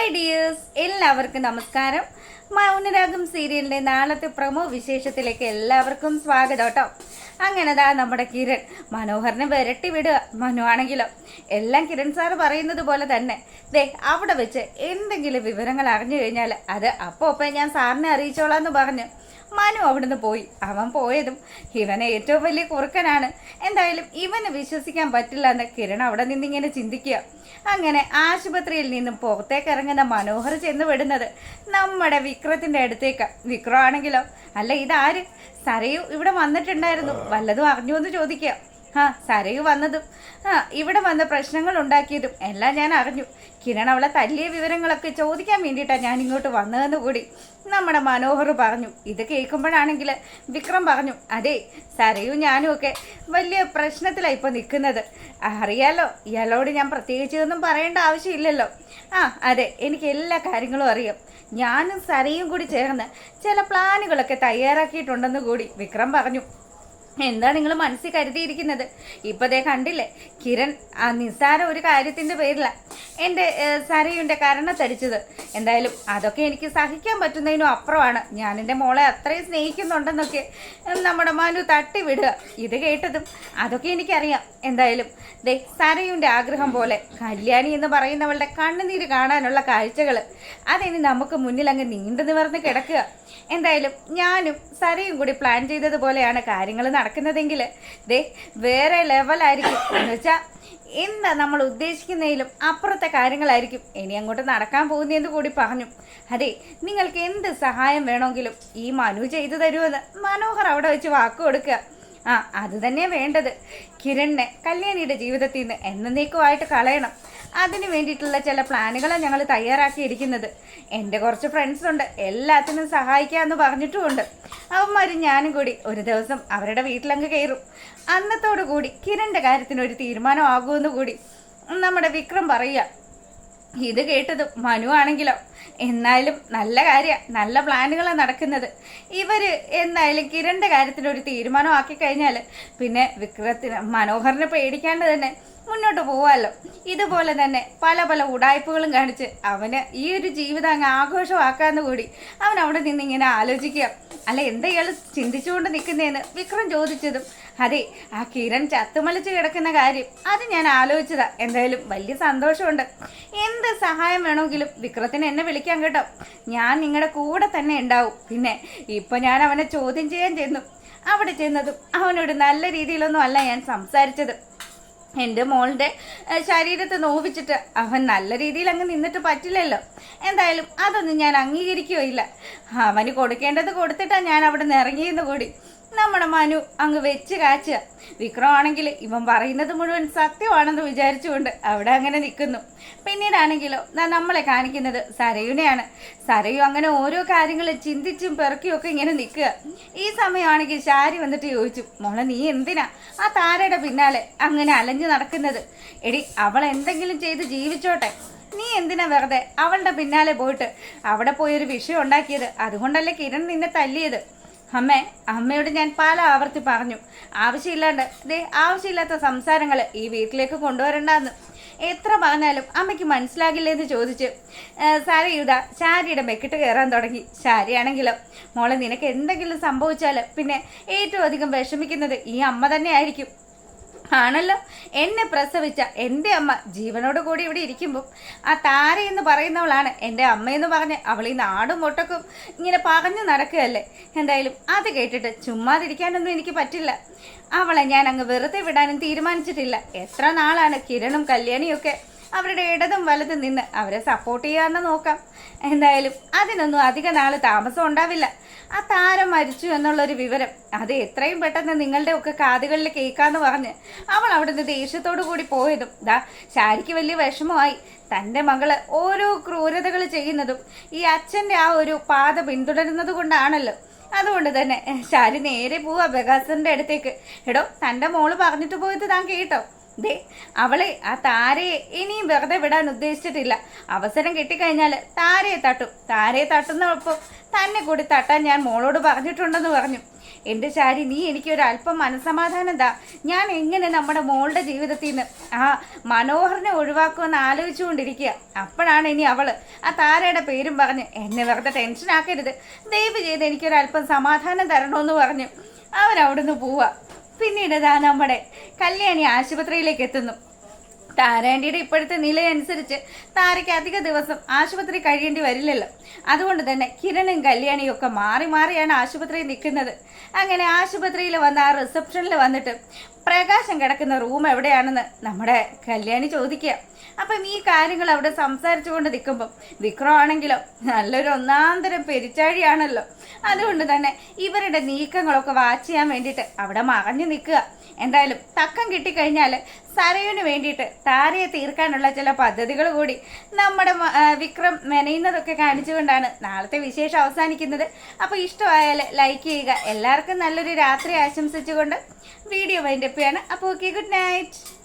Hi dears, എല്ലാവർക്കും നമസ്കാരം. മൗനരാഗം സീരിയലിന്റെ നാളത്തെ പ്രമോ വിശേഷത്തിലേക്ക് എല്ലാവർക്കും സ്വാഗതം കേട്ടോ. അങ്ങനെതാ നമ്മുടെ കിരൺ മനോഹറിനെ വിരട്ടി വിടുക. മനു ആണെങ്കിലോ എല്ലാം കിരൺ സാറ് പറയുന്നത് പോലെ തന്നെ ദേ അവിടെ വെച്ച് എന്തെങ്കിലും വിവരങ്ങൾ അറിഞ്ഞു കഴിഞ്ഞാൽ അത് അപ്പോൾ ഞാൻ സാറിനെ അറിയിച്ചോളാന്ന് പറഞ്ഞു മനു അവിടുന്ന് പോയി. അവൻ പോയതും ഇവനെ ഏറ്റവും വലിയ കുറുക്കനാണ്, എന്തായാലും ഇവനെ വിശ്വസിക്കാൻ പറ്റില്ല എന്ന് കിരൺ അവിടെ നിന്നിങ്ങനെ ചിന്തിക്കുക. അങ്ങനെ ആശുപത്രിയിൽ നിന്നും പുറത്തേക്ക് ഇറങ്ങുന്ന മനോഹർ ചെന്ന് വിടുന്നത് നമ്മുടെ വിക്രത്തിന്റെ അടുത്തേക്ക്. വിക്രം ആണെങ്കിലോ അല്ല ഇതാര്, സരയു ഇവിടെ വന്നിട്ടുണ്ടായിരുന്നു, വല്ലതും അറിഞ്ഞു എന്ന് ചോദിക്കുക. സരയു വന്നതും ഇവിടെ വന്ന പ്രശ്നങ്ങൾ ഉണ്ടാക്കിയതും എല്ലാം ഞാൻ അറിഞ്ഞു. കിരൺ അവളെ തല്ലിയ വിവരങ്ങളൊക്കെ ചോദിക്കാൻ വേണ്ടിയിട്ടാണ് ഞാൻ ഇങ്ങോട്ട് വന്നതെന്ന് കൂടി നമ്മുടെ മനോഹർ പറഞ്ഞു. ഇത് കേൾക്കുമ്പോഴാണെങ്കിൽ വിക്രം പറഞ്ഞു, അതെ സരയു ഞാനും ഒക്കെ വലിയ പ്രശ്നത്തിലാണ് ഇപ്പോൾ നിൽക്കുന്നത്. അറിയാലോ, ഇയാളോട് ഞാൻ പ്രത്യേകിച്ച് ഒന്നും പറയേണ്ട ആവശ്യമില്ലല്ലോ. അതെ, എനിക്ക് എല്ലാ കാര്യങ്ങളും അറിയാം. ഞാനും സരയും കൂടി ചേർന്ന് ചില പ്ലാനുകളൊക്കെ തയ്യാറാക്കിയിട്ടുണ്ടെന്ന് കൂടി വിക്രം പറഞ്ഞു. എന്താ നിങ്ങൾ മനസ്സിൽ കരുതിയിരിക്കുന്നത്? ഇപ്പതേ കണ്ടില്ലേ, കിരൺ നിസ്സാര ഒരു കാര്യത്തിന്റെ പേരില എൻ്റെ സരയുടെ കരണത്തടിച്ചത്. എന്തായാലും അതൊക്കെ എനിക്ക് സഹിക്കാൻ പറ്റുന്നതിനും അപ്പുറമാണ്. ഞാൻ എൻ്റെ മോളെ അത്രയും സ്നേഹിക്കുന്നുണ്ടെന്നൊക്കെ നമ്മുടെ മനു തട്ടി വിടുക. ഇത് കേട്ടതും അതൊക്കെ എനിക്കറിയാം. എന്തായാലും ദേ സരയുടെ ആഗ്രഹം പോലെ കല്യാണി എന്ന് പറയുന്നവളുടെ കണ്ണുനീര് കാണാനുള്ള കാഴ്ചകൾ അതിന് നമുക്ക് മുന്നിൽ അങ്ങ് നീണ്ടു നിവർന്ന് കിടക്കുക. എന്തായാലും ഞാനും സരയും കൂടി പ്ലാൻ ചെയ്തതുപോലെയാണ് കാര്യങ്ങൾ നടക്കുന്നതെങ്കിൽ ദേ വേറെ ലെവലായിരിക്കും. എന്ന് വെച്ചാൽ എന്താ നമ്മൾ ഉദ്ദേശിക്കുന്നതിലും അപ്പുറത്തെ കാര്യങ്ങളായിരിക്കും ഇനി അങ്ങോട്ട് നടക്കാൻ പോകുന്നതെന്ന് കൂടി പറഞ്ഞു. അതെ, നിങ്ങൾക്ക് എന്ത് സഹായം വേണമെങ്കിലും ഈ മനു ചെയ്തു തരുമെന്ന് മനോഹർ അവിടെ വെച്ച് വാക്ക് കൊടുക്കുക. അത് തന്നെ വേണ്ടത്. കിരണിനെ കല്യാണിയുടെ ജീവിതത്തിൽ നിന്ന് എന്നേക്കുമായിട്ട് കളയണം. അതിന് വേണ്ടിയിട്ടുള്ള ചില പ്ലാനുകളാണ് ഞങ്ങൾ തയ്യാറാക്കിയിരിക്കുന്നത്. എൻ്റെ കുറച്ച് ഫ്രണ്ട്സ് ഉണ്ട്, എല്ലാത്തിനും സഹായിക്കാമെന്ന് പറഞ്ഞിട്ടുമുണ്ട്. അവന്മാരും ഞാനും കൂടി ഒരു ദിവസം അവരുടെ വീട്ടിലങ്ങ് കയറും. അന്നത്തോടു കൂടി കിരണിൻ്റെ കാര്യത്തിനൊരു തീരുമാനമാകുമെന്ന് കൂടി നമ്മുടെ വിക്രം പറയുക. ഇത് കേട്ടതും മനു ആണെങ്കിലോ എന്നാലും നല്ല കാര്യമാണ്, നല്ല പ്ലാനുകളാണ് നടക്കുന്നത്. ഇവര് എന്തായാലും കിരണിൻ്റെ കാര്യത്തിനൊരു തീരുമാനമാക്കി കഴിഞ്ഞാൽ പിന്നെ വിക്രത്തിന് മനോഹറിനെ പേടിക്കാണ്ട് തന്നെ മുന്നോട്ട് പോവാമല്ലോ. ഇതുപോലെ തന്നെ പല പല ഉടായ്പകളും കാണിച്ച് അവന് ഈ ഒരു ജീവിതം അങ്ങ് ആഘോഷമാക്കാന്ന് കൂടി അവൻ അവിടെ നിന്ന് ഇങ്ങനെ ആലോചിക്കുക. അല്ല എന്താ ഇയാൾ ചിന്തിച്ചുകൊണ്ട് നിൽക്കുന്നതെന്ന് വിക്രം ചോദിച്ചതും അതെ, ആ കിരൺ ചത്തുമളിച്ച് കിടക്കുന്ന കാര്യം അത് ഞാൻ ആലോചിച്ചതാ. എന്തായാലും വലിയ സന്തോഷമുണ്ട്. എന്ത് സഹായം വേണമെങ്കിലും വിക്രത്തിന് എന്നെ വിളിക്കാൻ കേട്ടോ, ഞാൻ നിങ്ങളുടെ കൂടെ തന്നെ ഉണ്ടാവും. പിന്നെ ഇപ്പം ഞാൻ അവനെ ചോദ്യം ചെയ്യാൻ ചെന്നു. അവിടെ ചെന്നതും അവനോട് നല്ല രീതിയിലൊന്നും അല്ല ഞാൻ സംസാരിച്ചത്. എൻ്റെ മോളുടെ ശരീരത്തെ നോവിച്ചിട്ട് അവൻ നല്ല രീതിയിൽ അങ്ങ് നിന്നിട്ട് പറ്റില്ലല്ലോ. എന്തായാലും അതൊന്നും ഞാൻ അംഗീകരിക്കുകയില്ല. അവന് കൊടുക്കേണ്ടത് കൊടുത്തിട്ടാണ് ഞാൻ അവിടെ നിന്ന് ഇറങ്ങിയെന്ന് കൂടി നമ്മുടെ മനു അങ്ങ് വെച്ച് കാച്ചുക. വിക്രമാണെങ്കിൽ ഇവൻ പറയുന്നത് മുഴുവൻ സത്യമാണെന്ന് വിചാരിച്ചുകൊണ്ട് അവിടെ അങ്ങനെ നിൽക്കുന്നു. പിന്നീടാണെങ്കിലോ നമ്മളെ കാണിക്കുന്നത് സരയുനെയാണ്. സരയു അങ്ങനെ ഓരോ കാര്യങ്ങൾ ചിന്തിച്ചും പെറുക്കിയൊക്കെ ഇങ്ങനെ നിൽക്കുക. ഈ സമയമാണെങ്കിൽ ശാരി വന്നിട്ട് ചോദിച്ചു, മോളെ നീ എന്തിനാ ആ താരയുടെ പിന്നാലെ അങ്ങനെ അലഞ്ഞു നടക്കുന്നത്? എടി അവൾ എന്തെങ്കിലും ചെയ്ത് ജീവിച്ചോട്ടെ, നീ എന്തിനാ വെറുതെ അവളുടെ പിന്നാലെ പോയിട്ട് അവിടെ പോയൊരു വിഷയം ഉണ്ടാക്കിയത്? അതുകൊണ്ടല്ലേ കിരൺ നിന്നെ തല്ലിയത്? അമ്മയോട് ഞാൻ പല ആവർത്തി പറഞ്ഞു, ആവശ്യമില്ലാത്ത സംസാരങ്ങൾ ഈ വീട്ടിലേക്ക് കൊണ്ടുവരണ്ടെന്ന്. എത്ര പറഞ്ഞാലും അമ്മയ്ക്ക് മനസ്സിലാകില്ലെന്ന് ചോദിച്ച് സരയുത ശാരിയുടെ മെക്കിട്ട് കയറാൻ തുടങ്ങി. ശാരിയാണെങ്കിലോ മോളെ നിനക്ക് എന്തെങ്കിലും സംഭവിച്ചാൽ പിന്നെ ഏറ്റവും അധികം വിഷമിക്കുന്നത് ഈ അമ്മ തന്നെ ആയിരിക്കും. ആണല്ലോ, എന്നെ പ്രസവിച്ച എൻ്റെ അമ്മ ജീവനോട് കൂടി ഇവിടെ ഇരിക്കുമ്പോൾ ആ താര എന്ന് പറയുന്നവളാണ് എൻ്റെ അമ്മയെന്ന് പറഞ്ഞ് അവൾ ഈ നാടും ഒട്ടക്കും ഇങ്ങനെ പറഞ്ഞു നടക്കുകയല്ലേ. എന്തായാലും അത് കേട്ടിട്ട് ചുമ്മാതിരിക്കാനൊന്നും എനിക്ക് പറ്റില്ല. അവളെ ഞാൻ അങ്ങ് വെറുതെ വിടാനും തീരുമാനിച്ചിട്ടില്ല. എത്ര നാളാണ് കിരണും കല്യാണിയൊക്കെ അവരുടെ ഇടതും വലതും നിന്ന് അവരെ സപ്പോർട്ട് ചെയ്യാമെന്ന് നോക്കാം. എന്തായാലും അതിനൊന്നും അധിക നാൾ താമസം ഉണ്ടാവില്ല. ആ താരം മരിച്ചു എന്നുള്ളൊരു വിവരം അത് എത്രയും പെട്ടെന്ന് നിങ്ങളുടെ ഒക്കെ കാതുകളിൽ കേൾക്കാന്ന് പറഞ്ഞ് അവൾ അവിടുന്ന് ദേഷ്യത്തോടു കൂടി പോയതും ശാരിക്ക് വലിയ വിഷമമായി. തൻ്റെ മകള് ഓരോ ക്രൂരതകൾ ചെയ്യുന്നതും ഈ അച്ഛൻ്റെ ആ ഒരു പാത പിന്തുടരുന്നത് കൊണ്ടാണല്ലോ. അതുകൊണ്ട് തന്നെ ശാരി നേരെ പോവാ ബഗാസറിന്റെ അടുത്തേക്ക്. എടോ, തൻ്റെ മോള് പറഞ്ഞിട്ട് പോയത് താൻ കേട്ടോ? ദേ അവളെ ആ താരയെ ഇനിയും വെറുതെ വിടാൻ ഉദ്ദേശിച്ചിട്ടില്ല. അവസരം കിട്ടിക്കഴിഞ്ഞാൽ താരയെ തട്ടുന്നൊപ്പം തന്നെ കൂടി തട്ടാൻ ഞാൻ മോളോട് പറഞ്ഞിട്ടുണ്ടെന്ന് പറഞ്ഞു. എൻ്റെ ശാരി, നീ എനിക്കൊരു അല്പം മനസ്സമാധാനം എന്താ? ഞാൻ എങ്ങനെ നമ്മുടെ മോളുടെ ജീവിതത്തിൽ നിന്ന് ആ മനോഹരനെ ഒഴിവാക്കുമെന്ന് ആലോചിച്ചുകൊണ്ടിരിക്കുക. അപ്പോഴാണ് ഇനി അവള് ആ താരയുടെ പേരും പറഞ്ഞ് എന്നെ വെറുതെ ടെൻഷൻ ആക്കരുത്, ദയവ് ചെയ്ത് എനിക്കൊരല്പം സമാധാനം തരണമെന്ന് പറഞ്ഞു അവരവിടുന്ന് പോവാ. പിന്നീട് ഇതാ നമ്മുടെ കല്യാണി ആശുപത്രിയിലേക്ക് എത്തുന്നു. താരാൻ്റിയുടെ ഇപ്പോഴത്തെ നിലയനുസരിച്ച് താരയ്ക്ക് അധിക ദിവസം ആശുപത്രി കഴിയേണ്ടി വരില്ലല്ലോ. അതുകൊണ്ട് തന്നെ കിരണും കല്യാണിയും ഒക്കെ മാറി മാറിയാണ് ആശുപത്രിയിൽ നിൽക്കുന്നത്. അങ്ങനെ ആശുപത്രിയിൽ വന്ന് ആ റിസപ്ഷനിൽ വന്നിട്ട് പ്രകാശം കിടക്കുന്ന റൂം എവിടെയാണെന്ന് നമ്മുടെ കല്യാണി ചോദിക്കുക. അപ്പം ഈ കാര്യങ്ങൾ അവിടെ സംസാരിച്ചു കൊണ്ട് നിൽക്കുമ്പം വിക്രം ആണെങ്കിലോ നല്ലൊരു ഒന്നാന്തരം പെരിച്ചാഴിയാണല്ലോ. അതുകൊണ്ട് തന്നെ ഇവരുടെ നീക്കങ്ങളൊക്കെ വാച്ച് ചെയ്യാൻ വേണ്ടിയിട്ട് അവിടെ മറഞ്ഞു നിൽക്കുക. എന്തായാലും തക്കം കിട്ടിക്കഴിഞ്ഞാൽ സരയുവിന് വേണ്ടിയിട്ട് താരയെ തീർക്കാനുള്ള ചില പദ്ധതികൾ കൂടി നമ്മുടെ വിക്രം മെനയുന്നതൊക്കെ കാണിച്ചുകൊണ്ടാണ് നാളത്തെ വിശേഷം അവസാനിക്കുന്നത്. അപ്പോൾ ഇഷ്ടമായാൽ ലൈക്ക് ചെയ്യുക. എല്ലാവർക്കും നല്ലൊരു രാത്രി ആശംസിച്ചുകൊണ്ട് വീഡിയോ വൈൻഡപ്പ് ചെയ്യാണ്. അപ്പോൾ ഓക്കെ, ഗുഡ് നൈറ്റ്.